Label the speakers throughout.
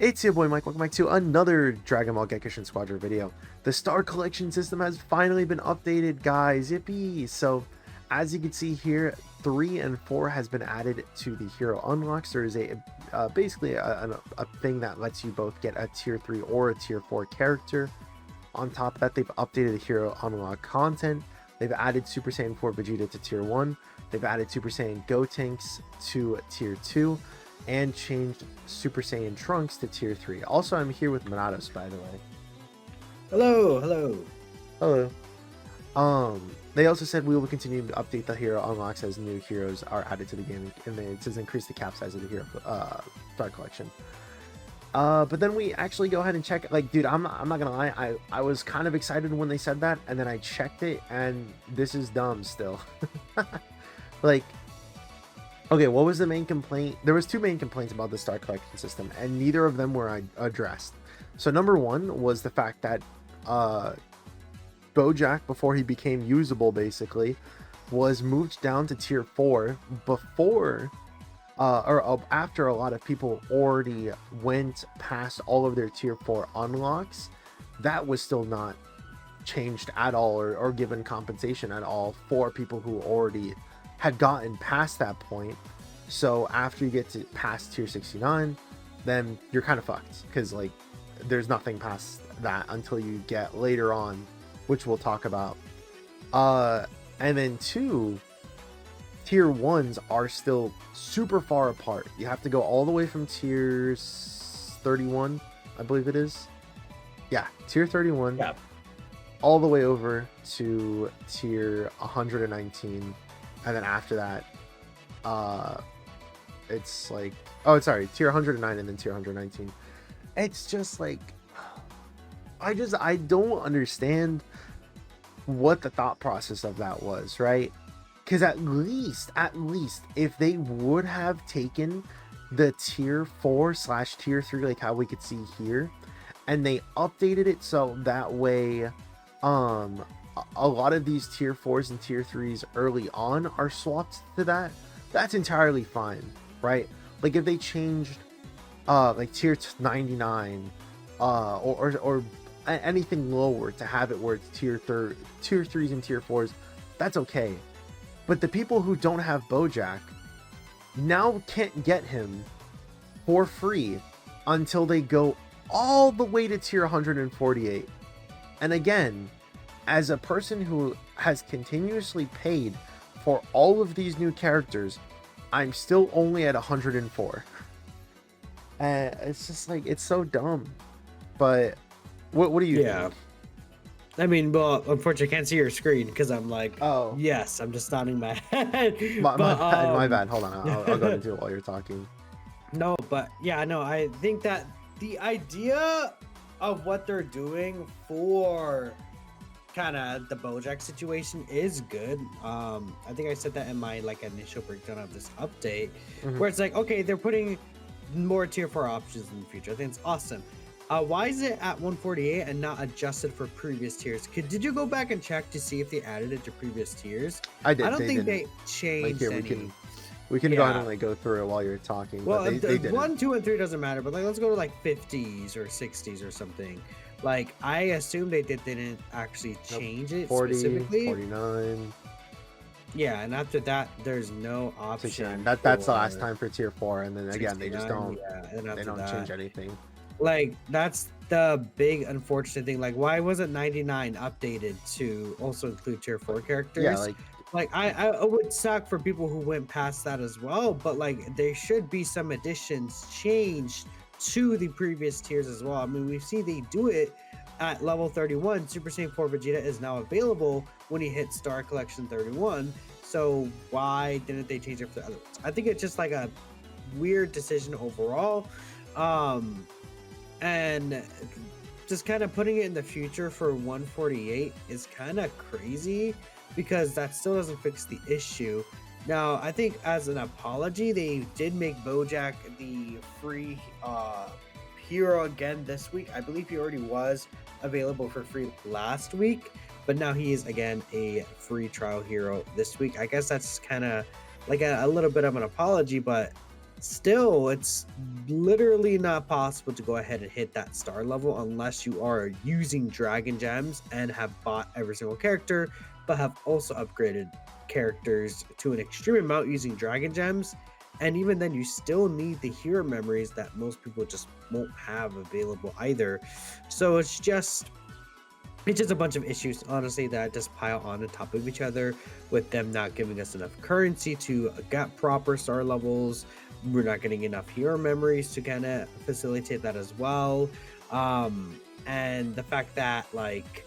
Speaker 1: It's your boy Mike, welcome back to another Dragon Ball Gekishin Squadron video. The Star Collection system has finally been updated, guys, yippee! So, as you can see here, 3 and 4 has been added to the Hero Unlocks. There is basically a thing that lets you both get a Tier 3 or a Tier 4 character. On top of that, they've updated the Hero Unlock content. They've added Super Saiyan 4 Vegeta to Tier 1. They've added Super Saiyan Gotenks to Tier 2. And changed Super Saiyan Trunks to Tier 3. Also, I'm here with Monatos, by the way.
Speaker 2: Hello.
Speaker 1: Hello. They also said we will continue to update the hero unlocks as new heroes are added to the game, and it says increase the cap size of the hero Star Collection. But then we actually go ahead and check it. Like, dude, I'm not gonna lie, I was kind of excited when they said that, and then I checked it, and this is dumb still. Like, okay, what was the main complaint? There was 2 main complaints about the Star Collection system, and neither of them were addressed. So number 1 was the fact that Bojack, before he became usable, basically, was moved down to Tier 4 before, or after a lot of people already went past all of their Tier 4 unlocks. That was still not changed at all, or given compensation at all for people who already had gotten past that point. So after you get to past Tier 69, then you're kind of fucked, because like there's nothing past that until you get later on, which we'll talk about. And then 2, Tier 1s are still super far apart. You have to go all the way from Tier 31, I believe it is. Yeah, Tier 31.
Speaker 2: Yeah.
Speaker 1: All the way over to Tier 119. And then after that, it's like, oh, sorry, Tier 109 and then Tier 119. It's just like, I don't understand what the thought process of that was, right? Because at least, if they would have taken the Tier 4/Tier 3, like how we could see here, and they updated it so that way, a lot of these Tier 4s and Tier 3s early on are swapped to that, that's entirely fine, right? Like if they changed like Tier 99 or anything lower to have it where it's Tier 3s and Tier 4s, that's okay. But the people who don't have Bojack now can't get him for free until they go all the way to Tier 148. And again, as a person who has continuously paid for all of these new characters, I'm still only at 104. It's just like, it's so dumb. But what do you think?
Speaker 2: I mean, well, unfortunately, I can't see your screen because I'm like,
Speaker 1: Oh,
Speaker 2: yes, I'm just nodding my head.
Speaker 1: my bad. Hold on, I'll go into it while you're talking.
Speaker 2: No, but yeah, no, I think that the idea of what they're doing for kind of the Bojack situation is good. I think I said that in my like initial breakdown of this update, where it's like, okay, they're putting more Tier 4 options in the future. I think it's awesome. Why is it at 148 and not adjusted for previous tiers? Did you go back and check to see if they added it to previous tiers?
Speaker 1: I did.
Speaker 2: I don't think they changed
Speaker 1: like here,
Speaker 2: any.
Speaker 1: we can go ahead and like go through it while you're talking.
Speaker 2: Well,
Speaker 1: but they didn't.
Speaker 2: 1, 2, and 3 doesn't matter, but like let's go to like 50s or 60s or something. Like I assume they didn't actually change it
Speaker 1: 40,
Speaker 2: specifically.
Speaker 1: 49.
Speaker 2: Yeah, and after that, there's no option.
Speaker 1: 69. That's the last time for Tier 4, and then again, they just don't.
Speaker 2: Yeah, and
Speaker 1: they don't change anything.
Speaker 2: Like that's the big unfortunate thing. Like, why wasn't 99 updated to also include Tier 4 characters?
Speaker 1: Yeah,
Speaker 2: like I would suck for people who went past that as well, but like there should be some additions changed to the previous tiers as well. I mean, we see they do it at level 31. Super Saiyan 4 Vegeta is now available when he hits Star Collection 31. So why didn't they change it for the other ones? I think it's just like a weird decision overall. And just kind of putting it in the future for 148 is kind of crazy because that still doesn't fix the issue. Now, I think as an apology, they did make Bojack the free hero again this week. I believe he already was available for free last week, but now he is again a free trial hero this week. I guess that's kind of like a little bit of an apology, but still, it's literally not possible to go ahead and hit that star level unless you are using Dragon Gems and have bought every single character, but have also upgraded characters to an extreme amount using Dragon Gems. And even then, you still need the hero memories that most people just won't have available either. So it's just a bunch of issues, honestly, that just pile on top of each other, with them not giving us enough currency to get proper star levels. We're not getting enough hero memories to kind of facilitate that as well. And the fact that, like,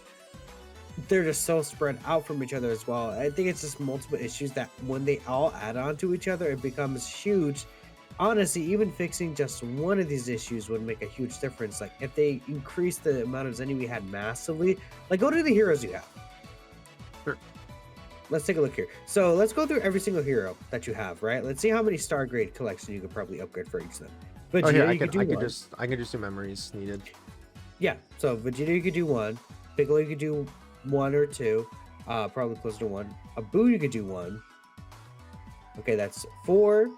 Speaker 2: they're just so spread out from each other as well. I think it's just multiple issues that when they all add on to each other, it becomes huge. Honestly, even fixing just one of these issues would make a huge difference. Like, if they increase the amount of Zenny we had massively, like, go to the heroes you have.
Speaker 1: Sure.
Speaker 2: Let's take a look here. So let's go through every single hero that you have, right? Let's see how many star grade collection you could probably upgrade for each of them. Vegeta,
Speaker 1: Oh, here
Speaker 2: you could do one.
Speaker 1: I can just do memories needed.
Speaker 2: Yeah, so Vegeta you could do one. Piccolo you could do one or two. Probably closer to one. Abu you could do one. Okay, that's 4.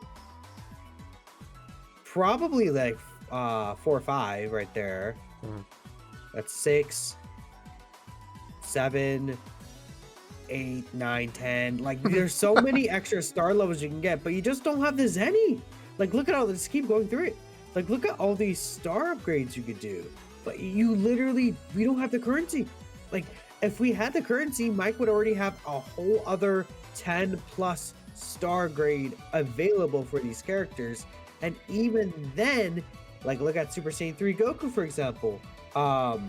Speaker 2: Probably like 4 or 5 right there.
Speaker 1: Mhm.
Speaker 2: That's 6, 7, 8, 9, 10. Like, there's so many extra star levels you can get, but you just don't have the Zenny. Like, look at all this. Keep going through it. Like, look at all these star upgrades you could do, but we don't have the currency. Like, if we had the currency, Mike would already have a whole other 10 plus star grade available for these characters. And even then, like, look at Super Saiyan 3 Goku, for example. Right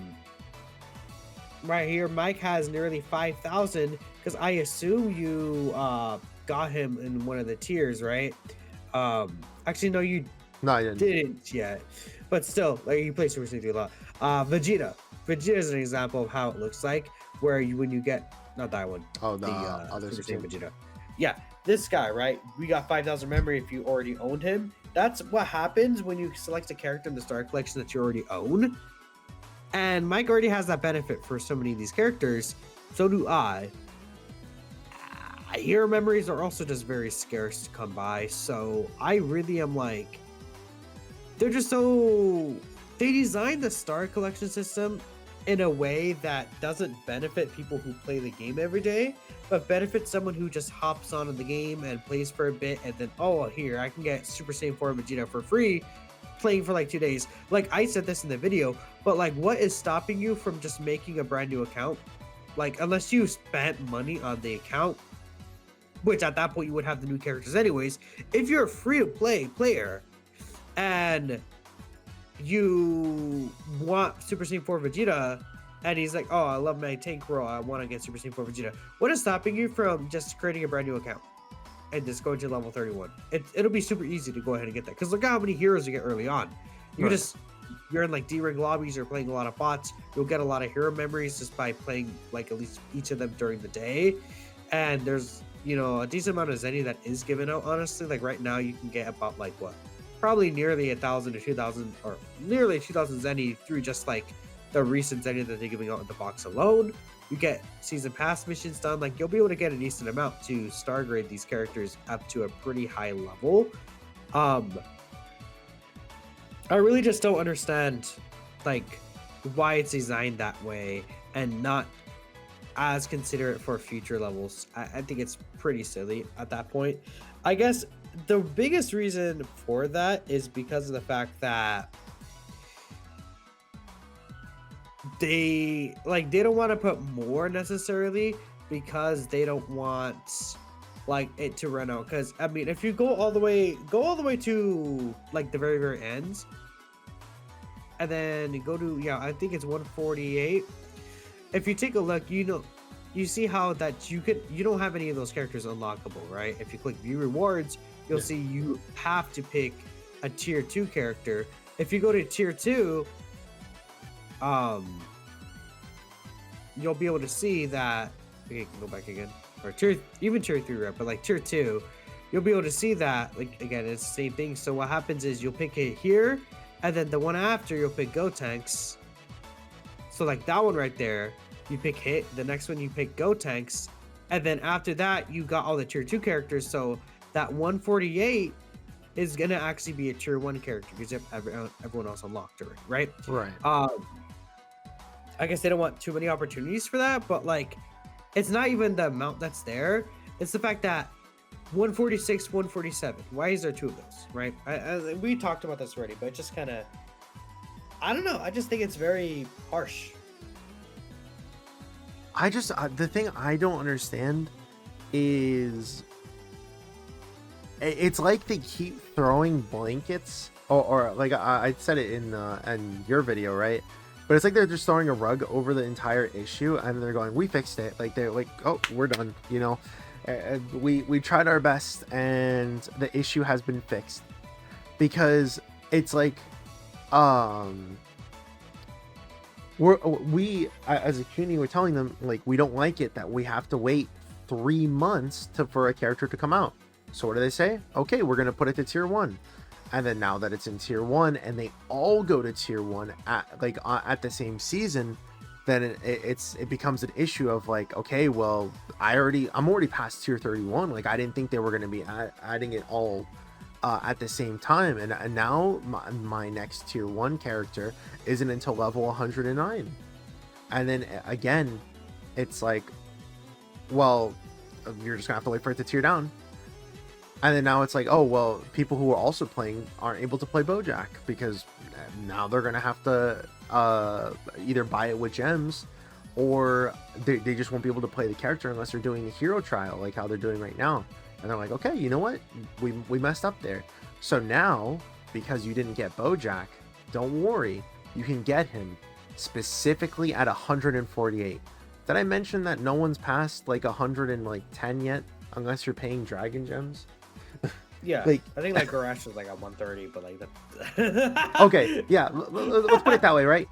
Speaker 2: here, Mike has nearly 5,000, because I assume you got him in one of the tiers, right? Actually, no, you
Speaker 1: No, I didn't.
Speaker 2: didn't yet. But still, like, you play Super Saiyan 3 a lot. Vegeta. Vegeta is an example of how it looks like, where when you get, not that one,
Speaker 1: Oh, the other
Speaker 2: Super Saiyan
Speaker 1: Super
Speaker 2: Vegeta. Yeah, this guy, right? We got 5,000 memory if you already owned him. That's what happens when you select a character in the Star Collection that you already own. And Mike already has that benefit for so many of these characters. So do I. Hero memories are also just very scarce to come by. So I really am like, they're just so, they designed the Star Collection system in a way that doesn't benefit people who play the game every day, but benefits someone who just hops on in the game and plays for a bit, and then, oh, here, I can get Super Saiyan 4 Vegeta for free, playing for like 2 days. Like, I said this in the video, but like, what is stopping you from just making a brand new account? Like, unless you spent money on the account, which at that point you would have the new characters anyways. If you're a free-to-play player and you want Super Saiyan 4 Vegeta, and he's like, oh, I love my tank role, I want to get Super Saiyan 4 Vegeta, what is stopping you from just creating a brand new account and just going to level 31? It'll be super easy to go ahead and get that, because look at how many heroes you get early on. You're in like D-rank lobbies or playing a lot of bots, you'll get a lot of hero memories just by playing like at least each of them during the day. And there's, you know, a decent amount of Zenny that is given out, honestly. Like, right now you can get about like what, probably nearly 1,000 or 2,000, or nearly 2,000 Zenny through just like the recent Zenny that they're giving out in the box alone. You get season pass missions done. Like, you'll be able to get a decent amount to star grade these characters up to a pretty high level. I really just don't understand like why it's designed that way and not as considerate for future levels. I think it's pretty silly at that point. I guess the biggest reason for that is because of the fact that they don't want to put more necessarily, because they don't want like it to run out. Because I mean, if you go all the way to like the very ends, and then you go to, yeah, I think it's 148. If you take a look, you see how that you don't have any of those characters unlockable, right? If you click view rewards, you'll see you have to pick a tier 2 character. If you go to tier 2, you'll be able to see that, okay, you can go back again, or even tier 3, right? But like tier 2, you'll be able to see that, like, again, it's the same thing. So what happens is you'll pick it here, and then the one after you'll pick Gotenks. So like that one right there, you pick Hit, the next one you pick Gotenks, and then after that you got all the tier 2 characters. So that 148 is gonna actually be a tier 1 character because you have everyone else unlocked already, right?
Speaker 1: Right.
Speaker 2: I guess they don't want too many opportunities for that, but like, it's not even the amount that's there. It's the fact that 146, 147. Why is there 2 of those, right? We talked about this already, but it just kind of, I don't know. I just think it's very harsh.
Speaker 1: I just the thing I don't understand is it's like they keep throwing blankets, or like I said it in your video, right? But it's like they're just throwing a rug over the entire issue, and they're going, "We fixed it." Like they're like, "Oh, we're done," you know. We tried our best, and the issue has been fixed, because it's like, we as a community, we're telling them like we don't like it that we have to wait 3 months for a character to come out. So what do they say? Okay, we're gonna put it to tier 1. And then now that it's in tier 1 and they all go to tier 1 at the same season, then it becomes an issue of like, okay, well, I'm already past tier 31. Like, I didn't think they were going to be adding it all at the same time, and now my next tier 1 character isn't until level 109. And then again, it's like, well, you're just gonna have to wait for it to tier down. And then now it's like, oh, well, people who are also playing aren't able to play Bojack because now they're going to have to either buy it with gems, or they just won't be able to play the character unless they're doing a hero trial like how they're doing right now. And they're like, okay, you know what? We messed up there. So now, because you didn't get Bojack, don't worry. You can get him specifically at 148. Did I mention that no one's passed like 110 yet unless you're paying Dragon Gems?
Speaker 2: Yeah,
Speaker 1: like,
Speaker 2: I think like Garash was like at 130, but like that.
Speaker 1: Okay, yeah, let's put it that way, right?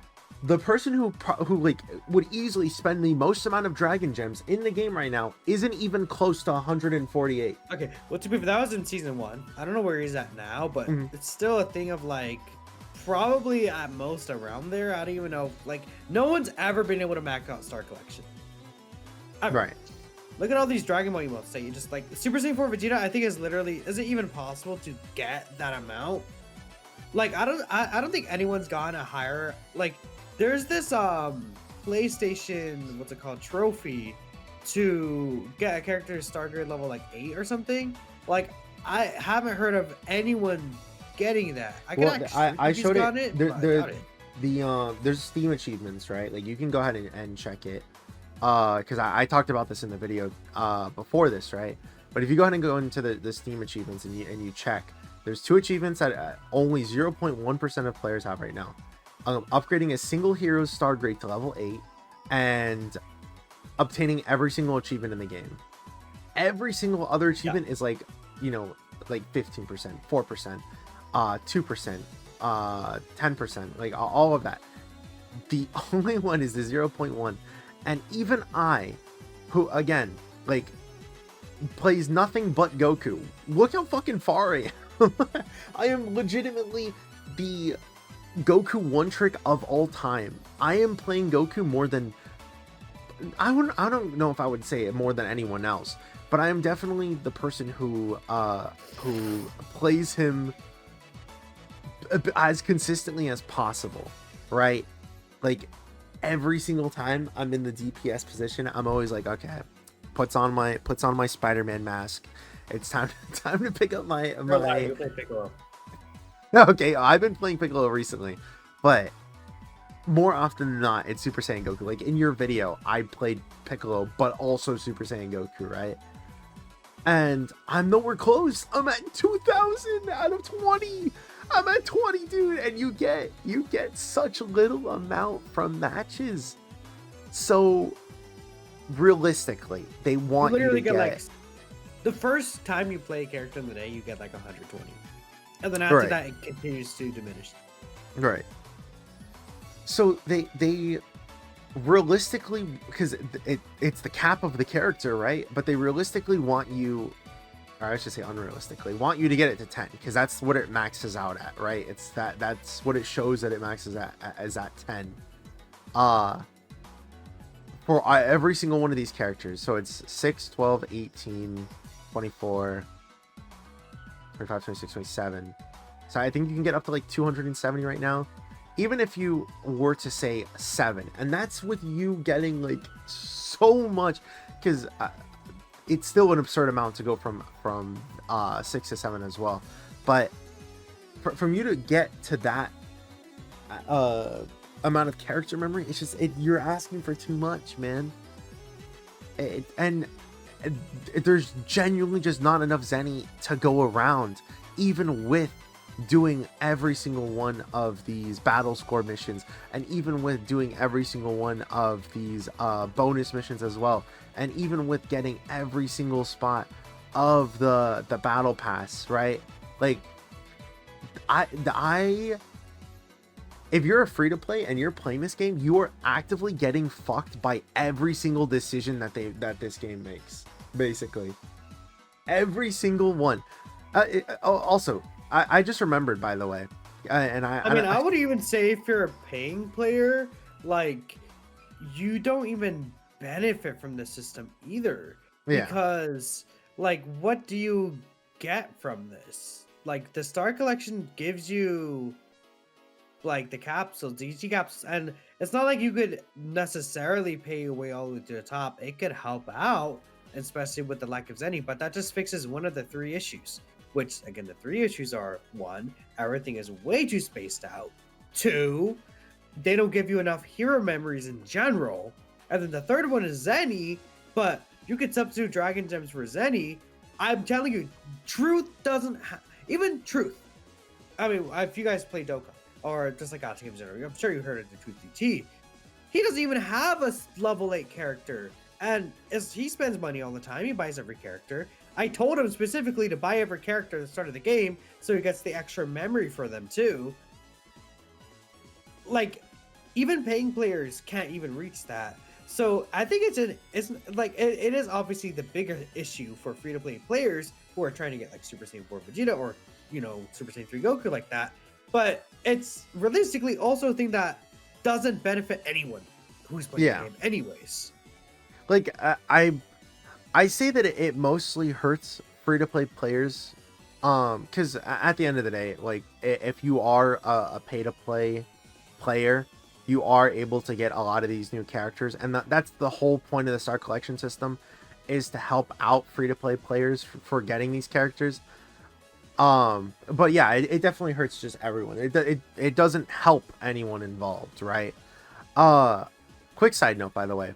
Speaker 1: The person who like would easily spend the most amount of Dragon Gems in the game right now isn't even close to 148.
Speaker 2: Okay, well, to be fair, that was in season 1. I don't know where he's at now, but it's still a thing of like probably at most around there. I don't even know. Like, no one's ever been able to max out Star Collection. Ever.
Speaker 1: Right.
Speaker 2: Look at all these Dragon Ball emotes that you just like. Super Saiyan 4 Vegeta, I think is it even possible to get that amount? Like, I don't think anyone's gotten a higher, like, there's this PlayStation, what's it called, trophy to get a character star grade level like 8 or something. Like, I haven't heard of anyone getting that.
Speaker 1: I showed it.
Speaker 2: It.
Speaker 1: There's Steam achievements, right? Like, you can go ahead and check it. Because I talked about this in the video before this, right? But if you go ahead and go into the Steam achievements and you check, there's 2 achievements that only 0.1% of players have right now. Upgrading a single hero's star grade to level 8 and obtaining every single achievement in the game. Every single other achievement is like, you know, like 15%, 4%, 2%, 10%, like all of that. The only one is the 0.1. And even I, who, again, like, plays nothing but Goku, look how fucking far I am. I am legitimately the Goku one-trick of all time. I am playing Goku more than... I don't know if I would say it more than anyone else, but I am definitely the person who plays him as consistently as possible, right? Like, every single time I'm in the DPS position, I'm always like, okay, puts on my Spider-Man mask. It's time to pick up my.
Speaker 2: You play Piccolo.
Speaker 1: Okay, I've been playing Piccolo recently, but more often than not, it's Super Saiyan Goku. Like in your video, I played Piccolo, but also Super Saiyan Goku, right? And I'm nowhere close. I'm at 2,000 out of 20. I'm at 20, dude, and you get such little amount from matches. So realistically, they want you to get
Speaker 2: like the first time you play a character in the day, you get like 120, and then after that, it continues to diminish.
Speaker 1: Right. So they realistically, because it's the cap of the character, right? But they realistically want you, or I should say unrealistically, want you to get it to 10, because that's what it maxes out at, right? It's that's what it shows that it maxes at 10. For every single one of these characters. So it's 6, 12, 18, 24, 25, 26, 27. So I think you can get up to like 270 right now. Even if you were to say 7, and that's with you getting like so much, because it's still an absurd amount to go from 6 to 7 as well. But from you to get to that amount of character memory, it's just you're asking for too much, man. And there's genuinely just not enough Zenny to go around, even with doing every single one of these battle score missions, and even with doing every single one of these bonus missions as well, and even with getting every single spot of the battle pass, right? Like I if you're a free to play and you're playing this game, you are actively getting fucked by every single decision that this game makes. Basically, every single one. Also, I just remembered, by the way, and
Speaker 2: I would even say if you're a paying player, like, you don't even benefit from the system either.
Speaker 1: Yeah.
Speaker 2: Because, like, what do you get from this? Like, the Star Collection gives you, like, the capsules, DG capsules, and it's not like you could necessarily pay your way all the way to the top. It could help out, especially with the lack of Zenny, but that just fixes one of the 3 issues. Which, again, the 3 issues are: 1, everything is way too spaced out; 2, they don't give you enough hero memories in general; and then the third one is Zenny, but you could substitute Dragon Gems for Zenny. I'm telling you, Truth doesn't even Truth. I mean, if you guys play Dokkan, or just like Gacha Games General, I'm sure you heard of the Truth DT. He doesn't even have a level 8 character, and as he spends money all the time, he buys every character. I told him specifically to buy every character at the start of the game, so he gets the extra memory for them too. Like, even paying players can't even reach that. So I think it is obviously the bigger issue for free-to-play players who are trying to get like Super Saiyan 4 Vegeta or, you know, Super Saiyan 3 Goku like that. But it's realistically also a thing that doesn't benefit anyone who's playing the game anyways.
Speaker 1: Like, I say that it mostly hurts free-to-play players, because at the end of the day, like, if you are a pay-to-play player, you are able to get a lot of these new characters, and that's the whole point of the Star Collection system, is to help out free-to-play players for getting these characters. But yeah, it definitely hurts just everyone. It doesn't help anyone involved, right? Quick side note, by the way.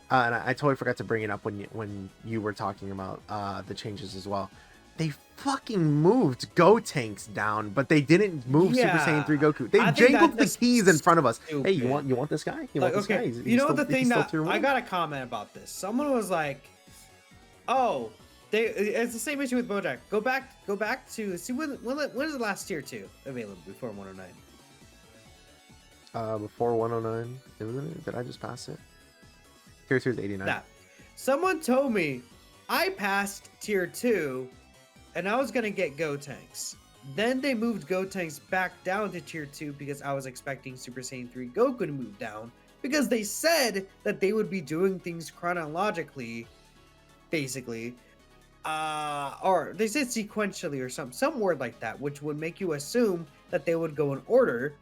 Speaker 1: And I totally forgot to bring it up when you were talking about the changes as well. They fucking moved Gotenks down, but they didn't move Super Saiyan 3 Goku. They jangled the keys in front of us. Stupid. Hey, you want this guy? You want this guy?
Speaker 2: You know, the thing that I got a comment about this. Someone was like, "Oh, it's the same issue with BoJack. Go back to see when is the last tier 2 available before 109?"
Speaker 1: Before 109, isn't it? Did I just pass it? Tier 2 is 89.
Speaker 2: Nah. Someone told me I passed tier 2 and I was going to get Gotenks. Then they moved Gotenks back down to tier 2 because I was expecting Super Saiyan 3 Goku to move down, because they said that they would be doing things chronologically, basically. Or they said sequentially or some word like that, which would make you assume that they would go in order,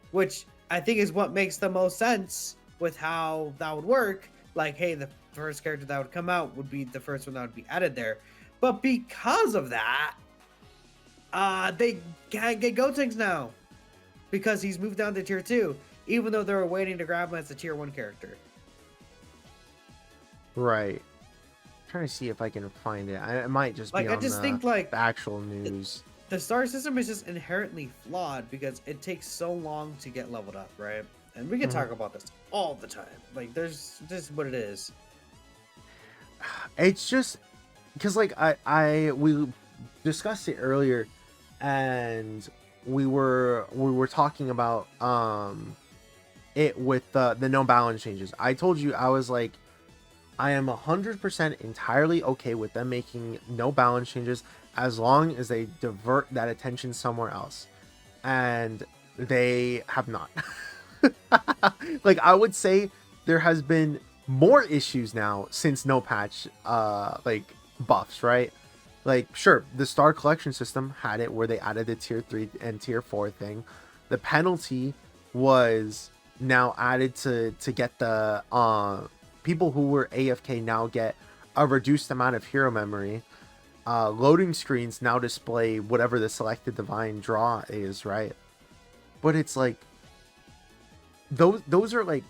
Speaker 2: which I think is what makes the most sense with how that would work. Like, hey, the first character that would come out would be the first one that would be added there. But because of that, they can't get Gotenks now, because he's moved down to tier 2, even though they were waiting to grab him as a tier 1 character.
Speaker 1: Right. I'm trying to see if I can find it. It might just be on the actual news.
Speaker 2: The star system is just inherently flawed because it takes so long to get leveled up, right? And we can talk about this all the time. Like, there's just what it is.
Speaker 1: It's just because, like, we discussed it earlier, and we were talking about it with the no balance changes. I told you, I was like, I am 100% entirely okay with them making no balance changes as long as they divert that attention somewhere else, and they have not. Like, I would say there has been more issues now since no patch like buffs, right? Like, sure, the Star Collection system had it where they added the tier 3 and tier 4 thing. The penalty was now added to get the people who were AFK now get a reduced amount of hero memory. Loading screens now display whatever the selected divine draw is, right? But it's like those are like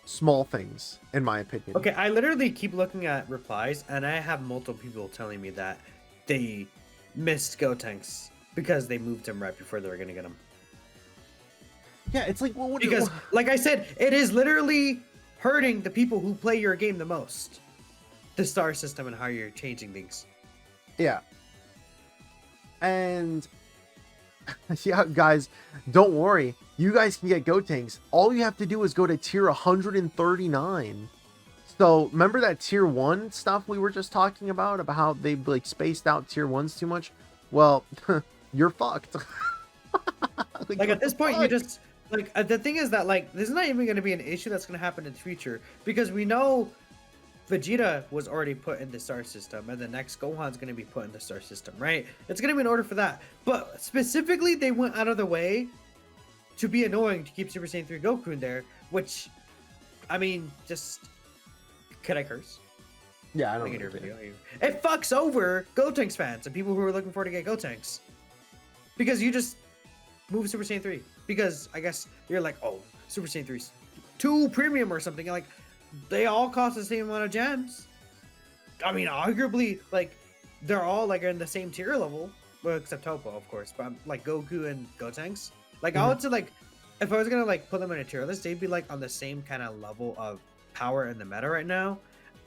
Speaker 1: small things in my opinion.
Speaker 2: Okay, I literally keep looking at replies, and I have multiple people telling me that they missed Gotenks because they moved him right before they were gonna get him.
Speaker 1: Yeah, it's like, well, what
Speaker 2: Because, like I said, it is literally hurting the people who play your game the most. The star system and how you're changing things.
Speaker 1: Yeah. And yeah, guys, don't worry. You guys can get Gotenks. All you have to do is go to tier 139. So remember that tier 1 stuff we were just talking about how they like spaced out tier 1s too much? Well, you're fucked.
Speaker 2: Like at this point, you just like the thing is that like this is not even going to be an issue that's going to happen in the future because we know Vegeta was already put in the star system, and the next Gohan's going to be put in the star system, right? It's going to be in order for that. But specifically, they went out of the way to be annoying to keep Super Saiyan 3 Goku in there, which, I mean, just could I curse?
Speaker 1: Yeah, I don't
Speaker 2: Like in
Speaker 1: know.
Speaker 2: your video. It fucks over Gotenks fans and people who are looking forward to get Gotenks because you just move Super Saiyan 3 because I guess you're like, oh, Super Saiyan 3's too premium or something. Like, they all cost the same amount of gems. I mean, arguably, like, they're all like in the same tier level, well, except Topo, of course. But like Goku and Gotenks, like I would say, like, if I was gonna like put them in a tier list, they'd be like on the same kind of level of power in the meta right now.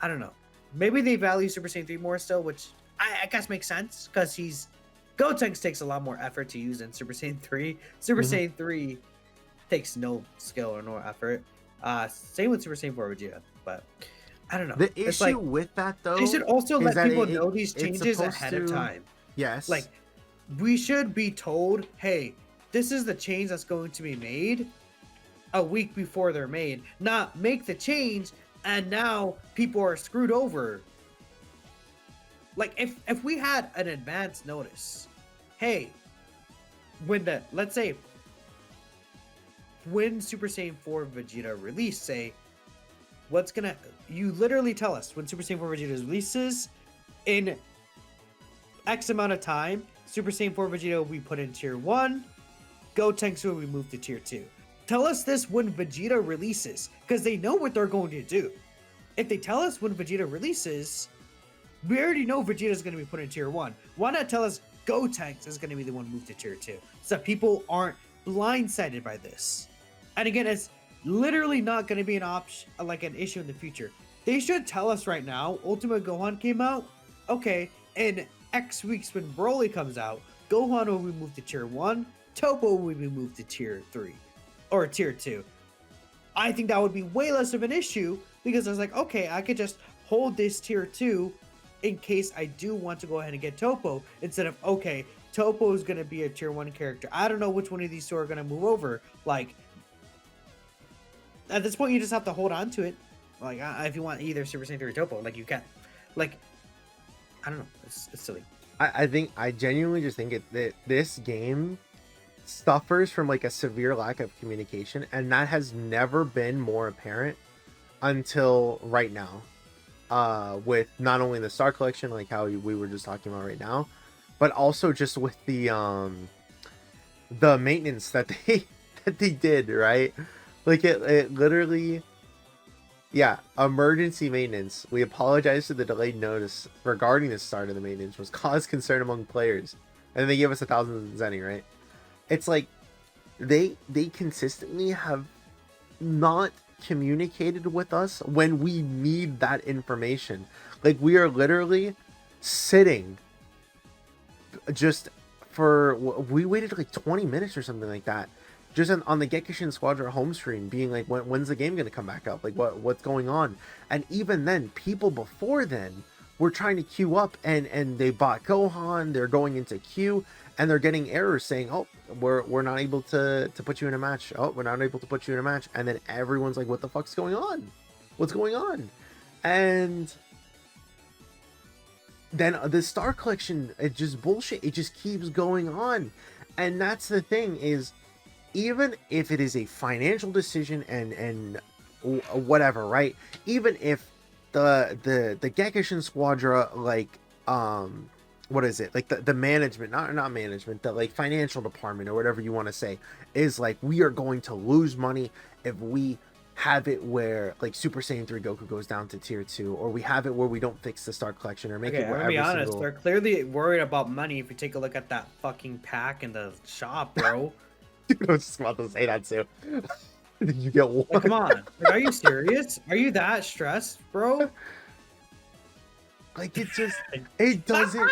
Speaker 2: I don't know. Maybe they value Super Saiyan 3 more still, which I guess makes sense because Gotenks takes a lot more effort to use than Super Saiyan 3. Super Saiyan 3 takes no skill or no effort. Same with Super Saiyan 4 Vegeta, but I don't know.
Speaker 1: The
Speaker 2: It's
Speaker 1: issue
Speaker 2: like,
Speaker 1: with that though,
Speaker 2: they should also
Speaker 1: is
Speaker 2: let
Speaker 1: that
Speaker 2: people know these changes
Speaker 1: supposed
Speaker 2: ahead of
Speaker 1: to-
Speaker 2: time.
Speaker 1: Yes.
Speaker 2: Like, we should be told, hey, this is the change that's going to be made a week before they're made. Not make the change and now people are screwed over. Like, if we had an advance notice, hey, let's say when Super Saiyan 4 Vegeta released, say, you literally tell us when Super Saiyan 4 Vegeta releases in X amount of time, Super Saiyan 4 Vegeta will be put in tier 1, Gotenks will be moved to tier 2. Tell us this when Vegeta releases, because they know what they're going to do. If they tell us when Vegeta releases, we already know Vegeta's going to be put in tier 1. Why not tell us Gotenks is going to be the one moved to tier 2, so that people aren't blindsided by this? And again, it's literally not going to be an option, like an issue in the future. They should tell us right now. Ultimate Gohan came out. Okay, in X weeks when Broly comes out, Gohan will be moved to tier 1. Topo will be moved to tier 3 or tier 2. I think that would be way less of an issue because I was like, okay, I could just hold this tier 2 in case I do want to go ahead and get Topo instead of, okay, Topo is going to be a tier 1 character. I don't know which one of these two are going to move over. Like, at this point, you just have to hold on to it. Like, if you want either Super Saiyan 3 or Topo, like, you can. Like, I don't know. It's silly.
Speaker 1: I genuinely just think that this game suffers from like a severe lack of communication, and that has never been more apparent until right now. With not only the Star Collection, like how we were just talking about right now, but also just with the maintenance that they did, right? Like it literally, yeah, emergency maintenance. We apologize for the delayed notice regarding the start of the maintenance was caused concern among players, and they gave us 1,000 Zenny, right? It's like they consistently have not communicated with us when we need that information. Like, we are literally sitting just for, we waited like 20 minutes or something like that just on the Gekishin Squadron home screen being like, when's the game gonna come back up, like what's going on? And even then, people before then were trying to queue up, and they bought Gohan, they're going into queue, and they're getting errors saying, oh, we're not able to put you in a match. Oh, we're not able to put you in a match. And then everyone's like, what the fuck's going on? What's going on? And then the Star Collection, it just bullshit. It just keeps going on, and that's the thing is, even if it is a financial decision and whatever, right? Even if the Gekishin Squadra, like, what is it, like the management, not management, the like financial department or whatever you want to say, is like, we are going to lose money if we have it where like Super Saiyan 3 Goku goes down to tier 2, or we have it where we don't fix the Star Collection, or make
Speaker 2: Okay,
Speaker 1: it where
Speaker 2: I'm gonna be
Speaker 1: every
Speaker 2: honest.
Speaker 1: single...
Speaker 2: They're clearly worried about money. If you take a look at that fucking pack in the shop, bro.
Speaker 1: Dude, I was just about to say that too. You get one.
Speaker 2: Like, come on. Like, are you serious? Are you that stressed, bro?
Speaker 1: Like, it just, it doesn't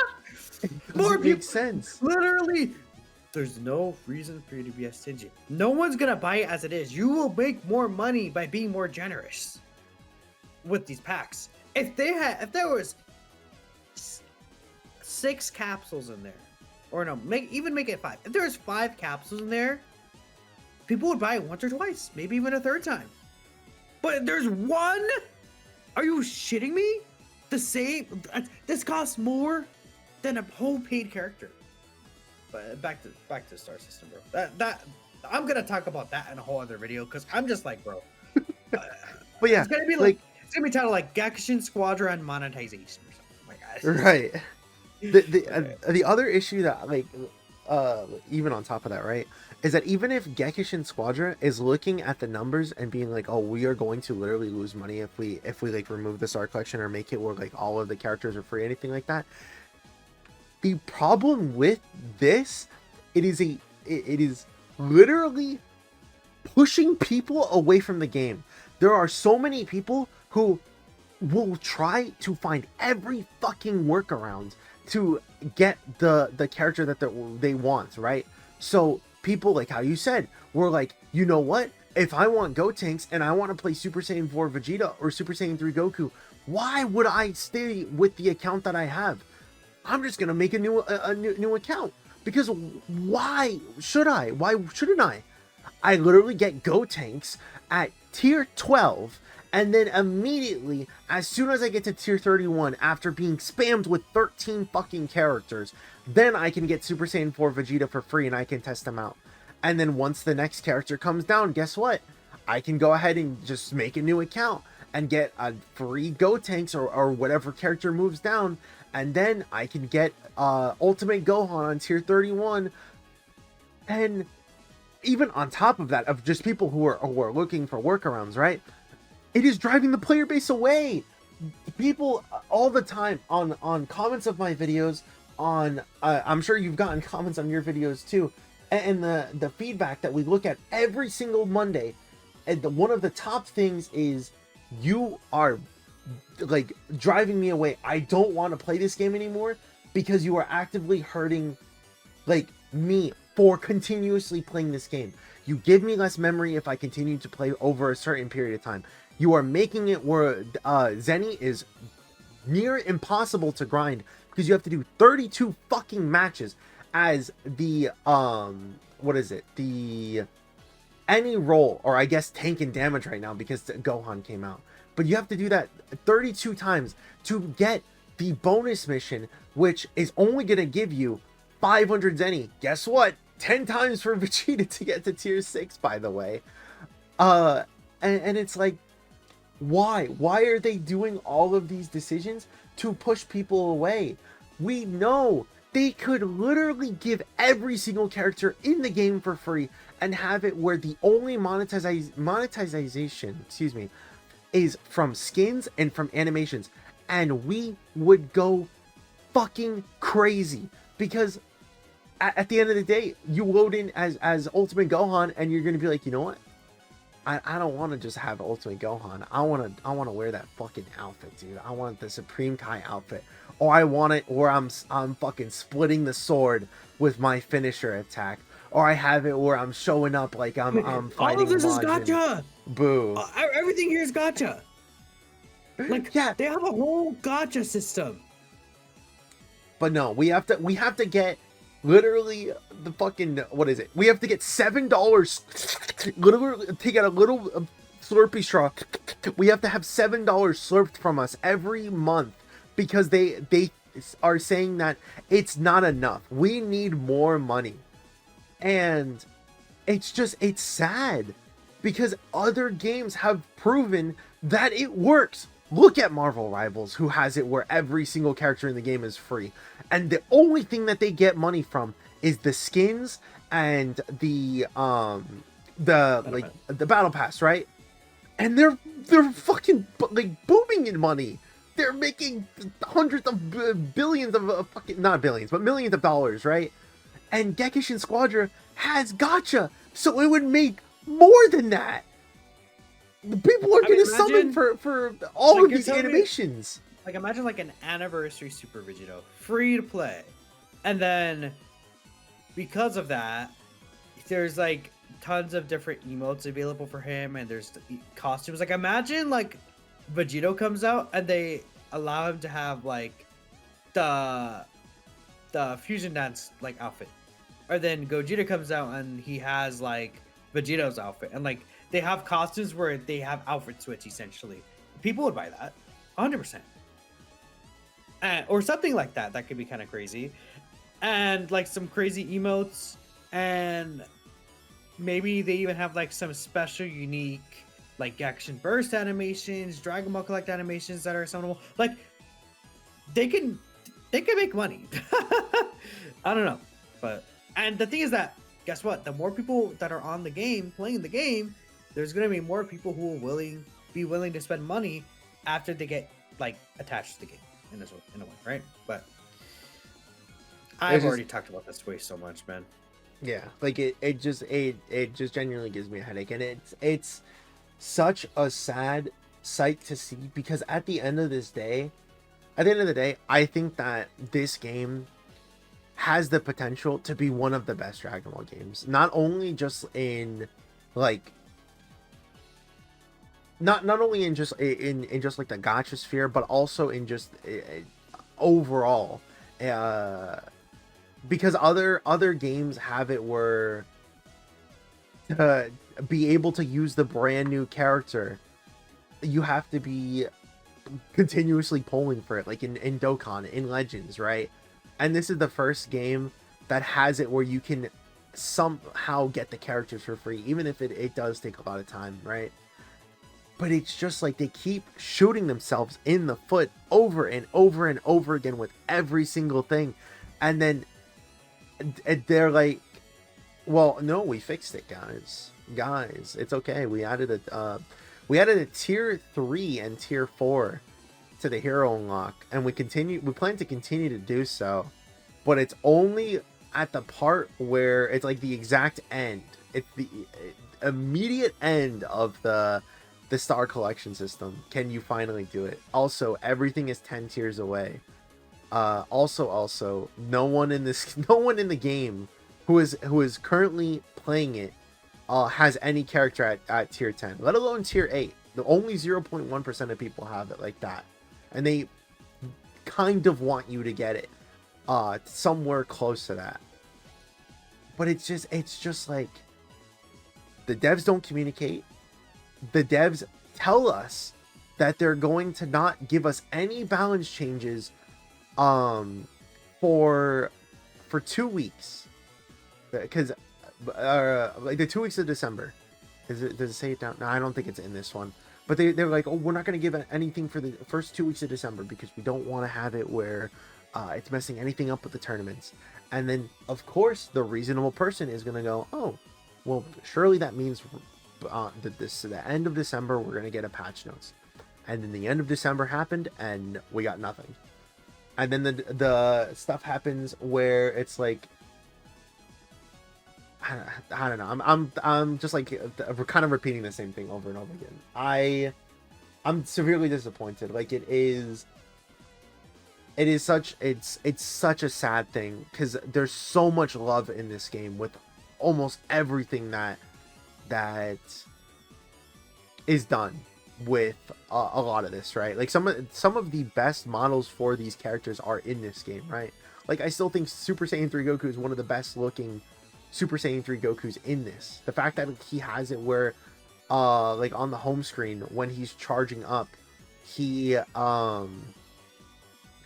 Speaker 2: More
Speaker 1: make
Speaker 2: people,
Speaker 1: sense.
Speaker 2: literally. There's no reason for you to be a stingy. No one's gonna buy it as it is. You will make more money by being more generous with these packs. If there was 6 capsules in there, or no, make it 5. If there was 5 capsules in there, people would buy it once or twice, maybe even a third time. But there's 1. Are you shitting me? The same. This costs more than a whole paid character. But back to Star System, bro. That I'm gonna talk about that in a whole other video, because I'm just like, bro.
Speaker 1: But yeah,
Speaker 2: it's gonna be like it's gonna be titled like Gekishin Squadron monetization or something. Oh my God.
Speaker 1: right. The other issue that, like, even on top of that, right, is that even if Gekishin Squadron is looking at the numbers and being like, oh, we are going to literally lose money if we like remove the Star Collection or make it where like all of the characters are free, anything like that. The problem with this, it is literally pushing people away from the game. There are so many people who will try to find every fucking workaround to get the character that they want, right? So people, like how you said, were like, you know what? If I want Gotenks and I want to play Super Saiyan 4 Vegeta or Super Saiyan 3 Goku, why would I stay with the account that I have? I'm just gonna make a new account, because why should I? Why shouldn't I? I literally get Gotenks at tier 12, and then immediately, as soon as I get to tier 31, after being spammed with 13 fucking characters, then I can get Super Saiyan 4 Vegeta for free and I can test them out. And then once the next character comes down, guess what? I can go ahead and just make a new account and get a free Gotenks or whatever character moves down, and then I can get Ultimate Gohan on tier 31. And even on top of that, of just people who are looking for workarounds, right? It is driving the player base away. People all the time on comments of my videos, on I'm sure you've gotten comments on your videos too, and the feedback that we look at every single Monday, and one of the top things is, you are like driving me away. I don't want to play this game anymore because you are actively hurting like me for continuously playing this game. You give me less memory if I continue to play over a certain period of time. You are making it where Zenny is near impossible to grind because you have to do 32 fucking matches as the what is it, the any role, or I guess tank and damage right now because Gohan came out. But you have to do that 32 times to get the bonus mission, which is only going to give you 500 Zenny. Guess what? 10 times for Vegeta to get to tier 6, by the way. And it's like, why? Why are they doing all of these decisions to push people away? We know they could literally give every single character in the game for free and have it where the only monetization, excuse me, is from skins and from animations, and we would go fucking crazy, because at the end of the day, you load in as Ultimate Gohan and you're gonna be like, you know what, I don't want to just have Ultimate Gohan. I want to wear that fucking outfit, dude. I want the Supreme Kai outfit, or I want it where I'm fucking splitting the sword with my finisher attack, or I have it where I'm showing up like I'm fighting.
Speaker 2: All of this is
Speaker 1: Majin
Speaker 2: gacha.
Speaker 1: Boo.
Speaker 2: Everything here is gacha. Like, yeah, they have a whole gacha system.
Speaker 1: But no, we have to get literally the fucking, what is it? We have to get $7. Literally take out a little Slurpee straw. We have to have $7 slurped from us every month because they are saying that it's not enough. We need more money. And it's sad because other games have proven that it works. Look at Marvel Rivals, who has it where every single character in the game is free, and the only thing that they get money from is the skins and the battle pass, right? And they're fucking like booming in money. They're making hundreds of billions of fucking, not billions, but millions of dollars, right? And Gekishin Squadra has gacha, so it would make more than that. People are gonna summon for all of these animations.
Speaker 2: Like, imagine like an anniversary Super Vegito, free to play, and then because of that, there's like tons of different emotes available for him, and there's costumes. Like, imagine like Vegito comes out and they allow him to have like the fusion dance like outfit, or then Gogeta comes out and he has like Vegito's outfit, and like they have costumes where they have outfit switch essentially. People would buy that 100%. Or something like that. That could be kind of crazy. And like some crazy emotes, and maybe they even have like some special unique like action burst animations, Dragon Ball Collect animations that are summonable. Like they can make money. I don't know. But and the thing is that, guess what? The more people that are on the game, playing the game, there's gonna be more people who will be willing to spend money after they get like attached to the game in a way, right? But I've already talked about this way so much, man.
Speaker 1: Yeah, like it just genuinely gives me a headache, and it's such a sad sight to see, because at the end of the day, I think that this game has the potential to be one of the best Dragon Ball games. Not only just in like not only in just like the gacha sphere, but also in just overall. Because other games have it where to be able to use the brand new character, you have to be continuously polling for it, like in Dokkan, in Legends, right? And this is the first game that has it where you can somehow get the characters for free, even if it does take a lot of time, right? But it's just like they keep shooting themselves in the foot over and over and over again with every single thing. And then they're like, well, no, we fixed it, guys. It's okay. We added a tier 3 and tier 4 to the hero unlock, and we plan to continue to do so, but it's only at the part where it's like the exact end. It's the immediate end of the Star Collection system. Can you finally do it? Also, everything is 10 tiers away. Also, no one in the game who is currently playing it has any character at tier 10, let alone tier 8. The only 0.1% of people have it like that, and they kind of want you to get it somewhere close to that. But it's just like the devs don't communicate. The devs tell us that they're going to not give us any balance changes for 2 weeks, because like the 2 weeks of December. Does it say it down? No, I don't think it's in this one. But they're like, oh, we're not going to give anything for the first 2 weeks of December because we don't want to have it where it's messing anything up with the tournaments. And then, of course, the reasonable person is going to go, oh, well, surely that means the end of December, we're going to get a patch notes. And then the end of December happened, and we got nothing. And then the stuff happens where it's like, I don't know. I'm just like, we're kind of repeating the same thing over and over again. I'm severely disappointed. Like it's such a sad thing, because there's so much love in this game with almost everything that is done with a lot of this, right? Like some of the best models for these characters are in this game, right? Like I still think Super Saiyan 3 Goku is one of the best looking Super Saiyan 3 Goku's in this. The fact that he has it where like on the home screen when he's charging up, he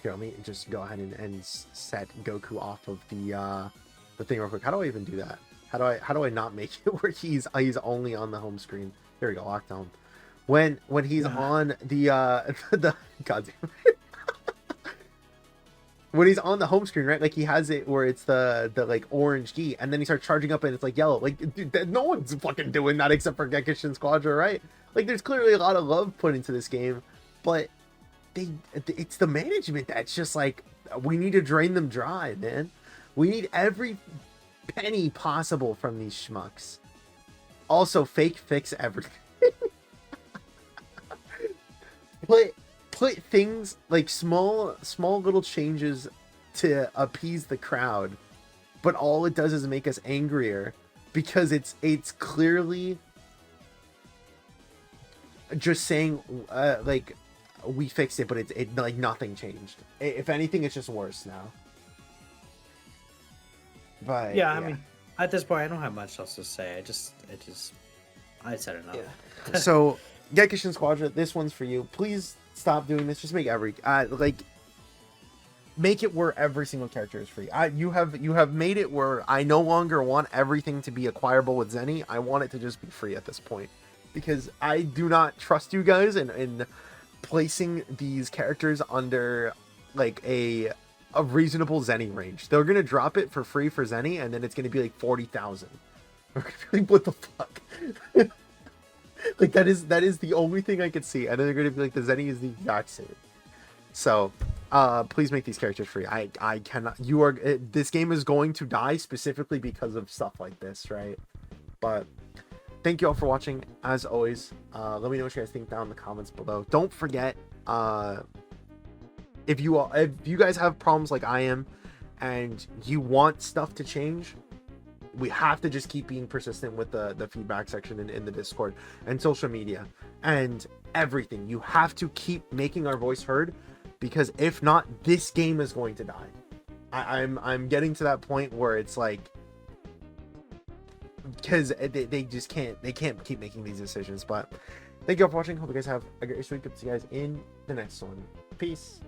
Speaker 1: Here, let me just go ahead and set Goku off of the thing real quick. How do I even do that? How do I not make it where he's only on the home screen? There we go, lockdown. When he's on the the goddamn when he's on the home screen, right? Like he has it where it's the like orange key, and then he starts charging up and it's like yellow. Like dude, no one's fucking doing that except for Gekishin Squadron, right? Like there's clearly a lot of love put into this game, but it's the management that's just like, we need to drain them dry, man. We need every penny possible from these schmucks. Also, fake fix everything. put things like small little changes to appease the crowd, but all it does is make us angrier because it's clearly just saying like we fixed it, but it like nothing changed. If anything, it's just worse now. But
Speaker 2: yeah, I mean, at this point, I don't have much else to say. I said enough.
Speaker 1: Yeah. So, Gekishin Squadron, this one's for you. Please stop doing this. Just make make it where every single character is free. You have made it where I no longer want everything to be acquirable with Zenny. I want it to just be free at this point, because I do not trust you guys in placing these characters under like a reasonable Zenny range. They're gonna drop it for free for Zenny, and then it's gonna be like 40,000. Like, what the fuck? Like that is the only thing I could see, and then they're gonna be like, the Zenny is the exact same. So please make these characters free. I cannot. This game is going to die specifically because of stuff like this, right? But thank you all for watching. As always, let me know what you guys think down in the comments below. Don't forget, if you guys have problems like I am and you want stuff to change, we have to just keep being persistent with the feedback section in the Discord and social media and everything. You have to keep making our voice heard, because if not, this game is going to die. I'm getting to that point where it's like, because they just can't keep making these decisions. But thank you all for watching. Hope you guys have a great week. See you guys in the next one. Peace.